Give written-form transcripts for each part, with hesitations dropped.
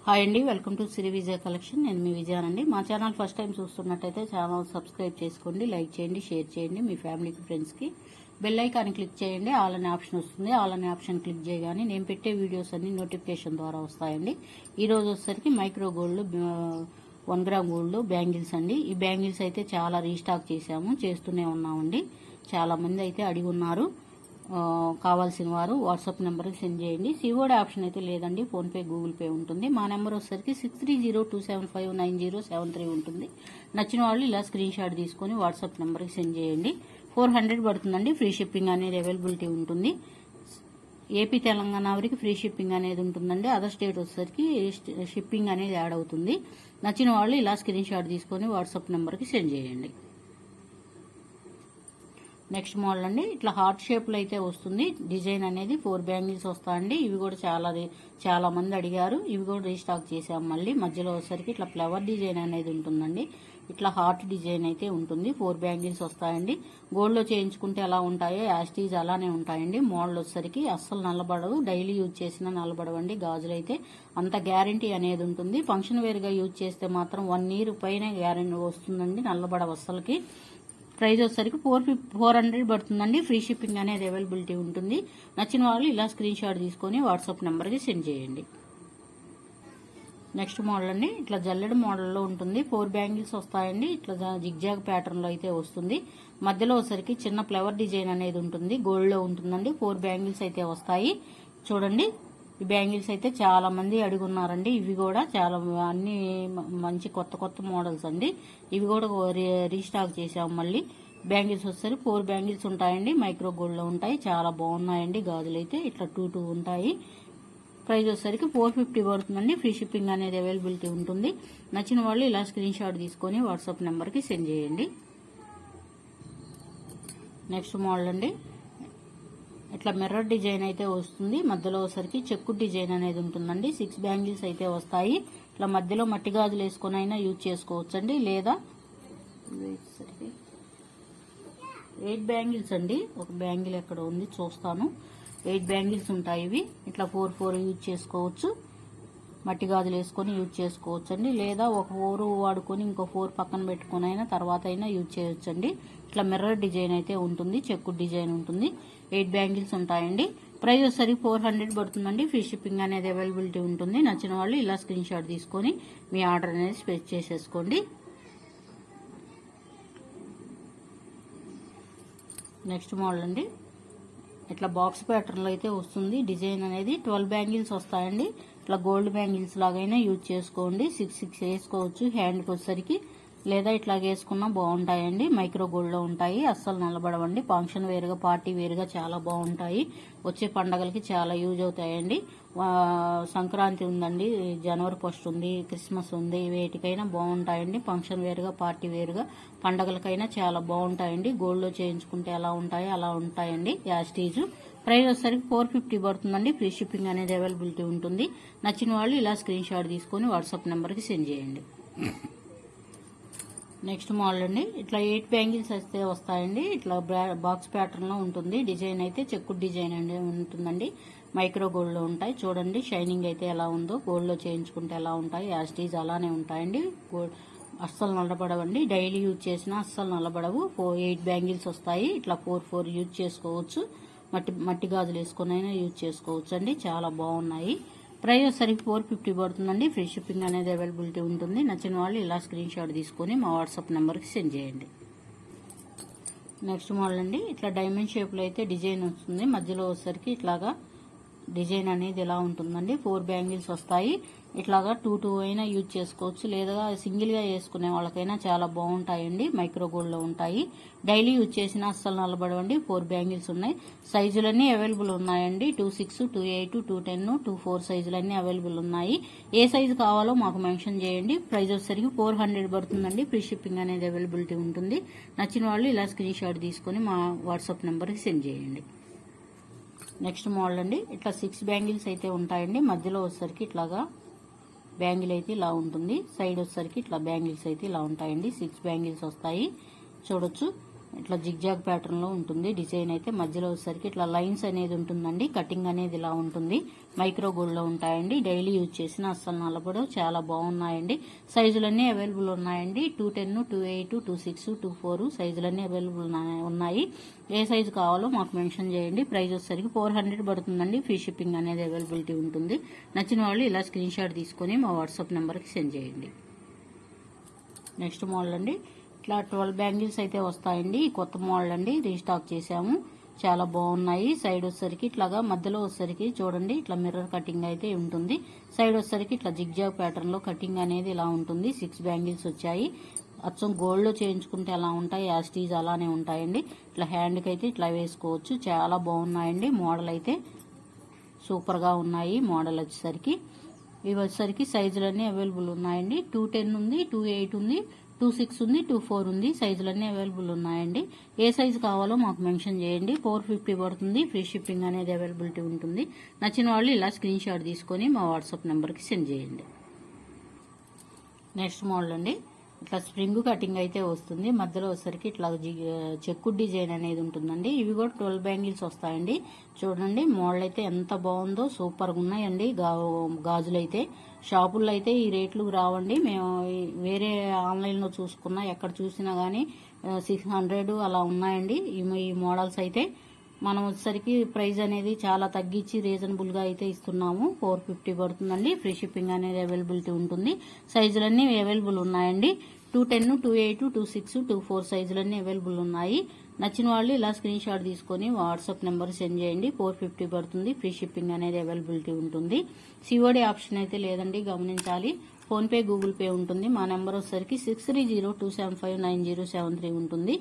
Hi అండి, welcome to Shri Vijaya collection. నేను మీ విజయానండి. మా ఛానల్ ఫస్ట్ టైం చూస్తున్నట్టయితే ఛానల్ సబ్స్క్రైబ్ చేసుకోండి, లైక్ చేయండి, షేర్ చేయండి. మీ ఫ్యామిలీకి, ఫ్రెండ్స్కి బెల్ ఐకాన్ క్లిక్ చేయండి. ఆల్ అనే ఆప్షన్ వస్తుంది. ఆల్ అనే ఆప్షన్ క్లిక్ చేయగానే నేను పెట్టే వీడియోస్ అన్ని నోటిఫికేషన్ ద్వారా వస్తాయండి. ఈ రోజు వచ్చేసరికి micro gold 1 gram gold bangles అండి. ఈ బ్యాంగిల్స్ అయితే చాలా రీస్టాక్ చేస్తూనే ఉన్నామండి. చాలా మంది అయితే అడిగి ఉన్నారు. కావాల్సిన వారు వాట్సాప్ నెంబర్కి సెండ్ చేయండి. సిఓడి ఆప్షన్ అయితే లేదండి, ఫోన్పే, గూగుల్ పే ఉంటుంది. మా నెంబర్ వచ్చేసరికి 6302759073 ఉంటుంది. నచ్చిన వాళ్ళు ఇలా స్క్రీన్ షాట్ తీసుకొని వాట్సాప్ నెంబర్కి సెండ్ చేయండి. 400 పడుతుందండి. ఫ్రీ షిప్పింగ్ అనేది అవైలబిలిటీ ఉంటుంది. ఏపీ, తెలంగాణ వరకు ఫ్రీ షిప్పింగ్ అనేది ఉంటుందండి. అదర్ స్టేట్ వచ్చేసరికి షిప్పింగ్ అనేది యాడ్ అవుతుంది. నచ్చిన వాళ్ళు ఇలా స్క్రీన్ షాట్ తీసుకొని వాట్సాప్ నెంబర్కి సెండ్ చేయండి. నెక్స్ట్ మోడల్ అండి, ఇట్లా హార్ట్ షేప్ లో అయితే వస్తుంది. డిజైన్ అనేది 4 బ్యాంగిల్స్ వస్తాయండి. ఇవి కూడా చాలా మంది అడిగారు. ఇవి కూడా రీస్టాక్ చేసాం. మళ్ళీ మధ్యలో వచ్చేసరికి ఇట్లా ఫ్లవర్ డిజైన్ అనేది ఉంటుందండి. ఇట్లా హార్ట్ డిజైన్ అయితే ఉంటుంది. 4 బ్యాంగిల్స్ వస్తాయండి. గోల్డ్ లో చేయించుకుంటే ఎలా ఉంటాయో యాస్టీజ్ అలానే ఉంటాయండి. మోడల్ వచ్చేసరికి అస్సలు నల్లబడవు. డైలీ యూజ్ చేసినా నల్లబడవండి. గాజులు అయితే అంత గ్యారంటీ అనేది ఉంటుంది. ఫంక్షన్ వేర్ గా యూజ్ చేస్తే మాత్రం 1 year పైన గ్యారంటీ వస్తుందండి. నల్లబడవు అస్సలకి. ప్రైస్ వచ్చేసరికి 400 పడుతుందండి. ఫ్రీ షిప్పింగ్ అనేది అవైలబిలిటీ ఉంటుంది. నచ్చిన వాళ్ళు ఇలా స్క్రీన్ షాట్ తీసుకొని వాట్సాప్ నెంబర్కి సెండ్ చేయండి. నెక్స్ట్ మోడల్ అండి, ఇట్లా జల్లెడ మోడల్లో ఉంటుంది. 4 బ్యాంగిల్స్ వస్తాయండి. ఇట్లా జిగ్జాగ్ ప్యాటర్న్ లో అయితే వస్తుంది. మధ్యలో వచ్చేసరికి చిన్న ఫ్లవర్ డిజైన్ అనేది ఉంటుంది. గోల్డ్ లో ఉంటుందండి. 4 బ్యాంగిల్స్ అయితే వస్తాయి. చూడండి, ఈ బ్యాంగిల్స్ అయితే చాలా మంది అడుగున్నారండి. ఇవి కూడా చాలా అన్ని మంచి కొత్త మోడల్స్ అండి. ఇవి కూడా రీస్టాక్ చేసాం. మళ్ళీ బ్యాంగిల్స్ వచ్చేసరికి 4 బ్యాంగిల్స్ ఉంటాయండి. మైక్రో గోల్డ్ లో ఉంటాయి. చాలా బాగున్నాయండి. గాజులు అయితే ఇట్లా 2 ఉంటాయి. ప్రైస్ వచ్చేసరికి 450 పడుతుందండి. ఫ్రీ షిప్పింగ్ అనేది అవైలబిలిటీ ఉంటుంది. నచ్చిన వాళ్ళు ఇలా స్క్రీన్ షాట్ తీసుకొని వాట్సాప్ నెంబర్కి సెండ్ చేయండి. నెక్స్ట్ మోడల్ అండి, ఇట్లా మిర్రర్ డిజైన్ అయితే వస్తుంది. మధ్యలో వచ్చేసరికి చెక్కు డిజైన్ అనేది ఉంటుందండి. 6 బ్యాంగిల్స్ అయితే వస్తాయి. ఇట్లా మధ్యలో మట్టి గాజులు వేసుకొని అయినా యూజ్ చేసుకోవచ్చండి. లేదా 8 బ్యాంగిల్స్ అండి. ఒక బ్యాంగిల్ ఎక్కడ ఉంది చూస్తాను. 8 బ్యాంగిల్స్ ఉంటాయి. ఇవి ఇట్లా 4 యూజ్ చేసుకోవచ్చు. మట్టి గాజులు వేసుకొని యూజ్ చేసుకోవచ్చు అండి. లేదా ఒక 4 వాడుకొని ఇంకో 4 పక్కన పెట్టుకుని అయినా తర్వాత అయినా యూజ్ చేయొచ్చండి. ఇట్లా మిర్రర్ డిజైన్ అయితే ఉంటుంది. చెక్కు డిజైన్ ఉంటుంది. 8 బ్యాంగిల్స్ ఉంటాయండి. ప్రైస్ వచ్చేసరికి 400 పడుతుందండి. ఫ్రీ షిప్పింగ్ అనేది అవైలబిలిటీ ఉంటుంది. నచ్చిన వాళ్ళు ఇలా స్క్రీన్ షాట్ తీసుకొని మీ ఆర్డర్ అనేది స్పెచ్ చేసేసుకోండి. నెక్స్ట్ మోడల్ అండి, ఇట్లా బాక్స్ ప్యాటర్న్ లో అయితే వస్తుంది. డిజైన్ అనేది 12 బ్యాంగిల్స్ వస్తాయండి. ఇట్లా గోల్డ్ బ్యాంగిల్స్ లాగైనా యూజ్ చేసుకోండి. 6 వేసుకోవచ్చు హ్యాండ్కి వచ్చేసరికి. లేదా ఇట్లా వేసుకున్నా బాగుంటాయండి. మైక్రో గోల్డ్ లో ఉంటాయి. అస్సలు నల్లబడవండి. ఫంక్షన్ వేరుగా, పార్టీ వేరుగా చాలా బాగుంటాయి. వచ్చే పండగలకి చాలా యూజ్ అవుతాయండి. సంక్రాంతి ఉందండి, జనవరి 1 ఉంది, క్రిస్మస్ ఉంది. వేటికైనా బాగుంటాయండి. ఫంక్షన్ వేరుగా, పార్టీ వేరుగా, పండగలకైనా చాలా బాగుంటాయండి. గోల్డ్ లో చేయించుకుంటే ఎలా ఉంటాయో అలా ఉంటాయండి యాస్టీజ్. ప్రైస్ వచ్చేసరికి 450 పడుతుందండి. ఫ్రీ షిప్పింగ్ అనేది అవైలబిలిటీ ఉంటుంది. నచ్చిన వాళ్ళు ఇలా స్క్రీన్ షాట్ తీసుకొని వాట్సాప్ నెంబర్కి సెండ్ చేయండి. నెక్స్ట్ మోడల్ అండి, ఇట్లా 8 బ్యాంగిల్స్ అయితే వస్తాయండి. ఇట్లా బాక్స్ ప్యాటర్న్ లో ఉంటుంది. డిజైన్ అయితే చెక్కు డిజైన్ అండి ఉంటుందండి. మైక్రో గోల్డ్ లో ఉంటాయి. చూడండి షైనింగ్ అయితే ఎలా ఉందో. గోల్డ్ లో చేయించుకుంటే ఎలా ఉంటాయి యాస్టీజ్ అలానే ఉంటాయండి. అస్సలు నల్లబడవండి. డైలీ యూజ్ చేసినా అస్సలు నల్లబడవు. 8 బ్యాంగిల్స్ వస్తాయి. ఇట్లా 4 యూజ్ చేసుకోవచ్చు. మట్టి గాజులు వేసుకొని అయినా యూజ్ చేసుకోవచ్చు అండి. చాలా బాగున్నాయి. ప్రైస్ వచ్చేసరికి 450 పడుతుందండి. ఫ్రీ షిప్పింగ్ అనేది అవైలబిలిటీ ఉంటుంది. నచ్చిన వాళ్ళు ఇలా స్క్రీన్ షాట్ తీసుకొని మా వాట్సాప్ నెంబర్కి సెండ్ చేయండి. నెక్స్ట్ మోడల్ అండి, ఇట్లా డైమండ్ షేప్ లో అయితే డిజైన్ వస్తుంది. మధ్యలో వచ్చేసరికి ఇట్లాగా డిజైన్ అనేది ఎలా ఉంటుందండి. 4 బ్యాంగిల్స్ వస్తాయి. ఇట్లాగా 2 అయినా యూజ్ చేసుకోవచ్చు. లేదా సింగిల్ గా వేసుకునే వాళ్ళకైనా చాలా బాగుంటాయండి. మైక్రో గోల్డ్ లో ఉంటాయి. డైలీ యూజ్ చేసినా అస్సలు నల్లబడవండి. 4 బ్యాంగిల్స్ ఉన్నాయి. సైజులన్నీ అవైలబుల్ ఉన్నాయండి. 26, 28, 210, 24 సైజులన్నీ అవైలబుల్ ఉన్నాయి. ఏ సైజు కావాలో మాకు మెన్షన్ చేయండి. ప్రైస్ వచ్చేసరికి 400 పడుతుందండి. ఫ్రీ షిప్పింగ్ అనేది అవైలబిలిటీ ఉంటుంది. నచ్చిన వాళ్ళు ఇలా స్క్రీన్ షాట్ తీసుకొని మా వాట్సాప్ నెంబర్కి సెండ్ చేయండి. నెక్స్ట్ మోడల్ అండి, ఇట్లా 6 బ్యాంగిల్స్ అయితే ఉంటాయండి. మధ్యలో వచ్చేసరికి ఇట్లాగా బ్యాంగిల్ అయితే ఇలా ఉంటుంది. సైడ్ వచ్చేసరికి ఇట్లా బ్యాంగిల్స్ అయితే ఇలా ఉంటాయండి. 6 బ్యాంగిల్స్ వస్తాయి. చూడొచ్చు ఇట్లా జిగ్జాగ్ ప్యాటర్న్ లో ఉంటుంది. డిజైన్ అయితే మధ్యలో వచ్చేసరికి ఇట్లా లైన్స్ అనేది ఉంటుందండి. కటింగ్ అనేది ఇలా ఉంటుంది. మైక్రో గోల్డ్ లో ఉంటాయండి. డైలీ యూజ్ చేసిన అస్సలు నలబడు, చాలా బాగున్నాయండి. సైజులన్నీ అవైలబుల్ ఉన్నాయండి. 210, 2.8, 2.6, 2.4 సైజులన్నీ అవైలబుల్ ఉన్నాయి. ఏ సైజు కావాలో మాకు మెన్షన్ చేయండి. ప్రైస్ వచ్చేసరికి 400 పడుతుందండి. ఫ్రీ షిప్పింగ్ అనేది అవైలబిలిటీ ఉంటుంది. నచ్చిన వాళ్ళు ఇలా స్క్రీన్ షాట్ తీసుకొని మా వాట్సాప్ నెంబర్కి సెండ్ చేయండి. నెక్స్ట్ మోడల్ అండి, ఇట్లా 12 బ్యాంగిల్స్ అయితే వస్తాయండి. కొత్త మోడల్ అండి, రీస్టాక్ చేసాము. చాలా బాగున్నాయి. సైడ్ వచ్చేసరికి ఇట్లాగా మధ్యలో వచ్చేసరికి చూడండి ఇట్లా మిర్రర్ కటింగ్ అయితే ఉంటుంది. సైడ్ వచ్చేసరికి ఇట్లా జిగ్జాగ్ ప్యాటర్న్ లో కటింగ్ అనేది ఇలా ఉంటుంది. 6 బ్యాంగిల్స్ వచ్చాయి. అచ్చం గోల్డ్ లో చేయించుకుంటే ఎలా ఉంటాయి, యాస్టీజ్ అలానే ఉంటాయండి. ఇట్లా హ్యాండ్ కి అయితే ఇట్లా వేసుకోవచ్చు. చాలా బాగున్నాయండి. మోడల్ అయితే సూపర్ గా ఉన్నాయి. మోడల్ వచ్చేసరికి ఇవి వచ్చేసరికి సైజులన్నీ అవైలబుల్ ఉన్నాయండి. 210 ఉంది, 2.8 ఉంది, 2.6 ఉంది, 2.4 ఉంది. సైజులన్నీ అవైలబుల్ ఉన్నాయండి. ఏ సైజు కావాలో మాకు మెన్షన్ చేయండి. 450 పడుతుంది. ఫ్రీ షిప్పింగ్ అనేది అవైలబిలిటీ ఉంటుంది. నచ్చిన వాళ్ళు ఇలా స్క్రీన్ షాట్ తీసుకొని మా వాట్సాప్ నెంబర్కి సెండ్ చేయండి. నెక్స్ట్ మోడల్ అండి, ఇట్లా స్ప్రింగ్ కటింగ్ అయితే వస్తుంది. మధ్యలో వచ్చేసరికి ఇట్లా చెక్కు డిజైన్ అనేది ఉంటుందండి. ఇవి కూడా 12 బ్యాంగిల్స్ వస్తాయండి. చూడండి మోడల్ అయితే ఎంత బాగుందో, సూపర్గా ఉన్నాయండి. గాజులు అయితే షాపుల్లో అయితే ఈ రేట్లు రావండి. మేము వేరే ఆన్లైన్లో చూసుకున్నా, ఎక్కడ చూసినా కానీ 600 అలా ఉన్నాయండి. ఈ మోడల్స్ అయితే మనం వచ్చేసరికి ప్రైస్ అనేది చాలా తగ్గించి రీజనబుల్ గా అయితే ఇస్తున్నాము. 450 పడుతుందండి. ఫ్రీ షిప్పింగ్ అనేది అవైలబిలిటీ ఉంటుంది. సైజులన్నీ అవైలబుల్ ఉన్నాయండి. 210, 2.8, 2.6, 2.4 సైజులన్నీ అవైలబుల్ ఉన్నాయి. నచ్చిన వాళ్ళు ఇలా స్క్రీన్ షాట్ తీసుకొని వాట్సాప్ నెంబర్ సెండ్ చేయండి. 450 పడుతుంది. ఫ్రీ షిప్పింగ్ అనేది అవైలబిలిటీ ఉంటుంది. సిఓడి ఆప్షన్ అయితే లేదండి, గమనించాలి. ఫోన్ పే, గూగుల్ పే ఉంటుంది. మా నెంబర్ వచ్చేసరికి 6302759073 ఉంటుంది.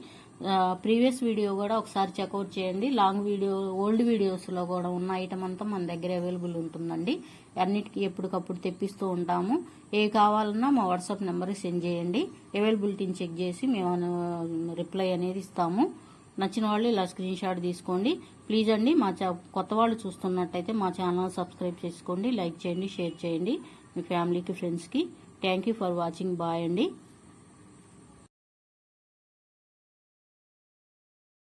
ప్రీవియస్ వీడియో కూడా ఒకసారి చెక్అవుట్ చేయండి. లాంగ్ వీడియో, ఓల్డ్ వీడియోస్ లో కూడా ఉన్న ఐటమ్ అంతా మన దగ్గర అవైలబుల్ ఉంటుందండి. అన్నిటికీ ఎప్పటికప్పుడు తెప్పిస్తూ ఉంటాము. ఏ కావాలన్నా మా వాట్సాప్ నెంబర్కి సెండ్ చేయండి. అవైలబిలిటీని చెక్ చేసి మేము రిప్లై అనేది ఇస్తాము. నచ్చిన వాళ్ళు ఇలా స్క్రీన్ షాట్ తీసుకోండి. ప్లీజ్ అండి, మా కొత్త వాళ్ళు చూస్తున్నట్టయితే మా ఛానల్ సబ్స్క్రైబ్ చేసుకోండి, లైక్ చేయండి, షేర్ చేయండి మీ ఫ్యామిలీకి, ఫ్రెండ్స్కి. Thank you for watching. Bye అండి.